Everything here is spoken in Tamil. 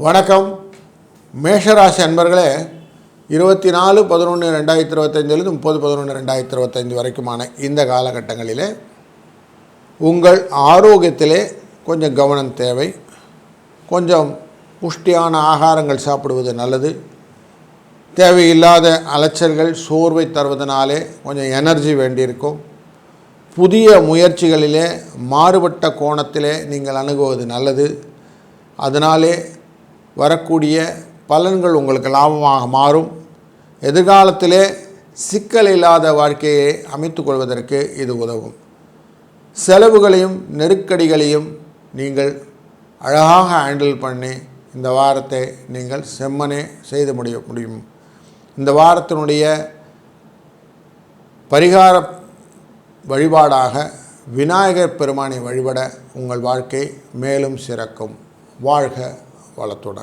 வணக்கம் மேஷராசி அன்பர்களே, 24/11/2025 30/11/2025 வரைக்குமான இந்த காலகட்டங்களிலே உங்கள் ஆரோக்கியத்திலே கொஞ்சம் கவனம் தேவை. கொஞ்சம் புஷ்டியான ஆகாரங்கள் சாப்பிடுவது நல்லது. தேவையில்லாத அலைச்சல்கள் சோர்வை தருவதனாலே கொஞ்சம் எனர்ஜி வேண்டியிருக்கும். புதிய முயற்சிகளிலே மாறுபட்ட கோணத்திலே நீங்கள் அணுகுவது நல்லது. அதனாலே வரக்கூடிய பலன்கள் உங்களுக்கு லாபமாக மாறும். எதிர்காலத்திலே சிக்கல் இல்லாத வாழ்க்கையை அமைத்து கொள்வதற்கு இது உதவும். செலவுகளையும் நெருக்கடிகளையும் நீங்கள் அழகாக ஹேண்டில் பண்ணி இந்த வாரத்தை நீங்கள் செம்மனே செய்து முடியும். இந்த வாரத்தினுடைய பரிகார வழிபாடாக விநாயகர் பெருமானை வழிபட உங்கள் வாழ்க்கை மேலும் சிறக்கும். வாழ்க வளத்துடன்.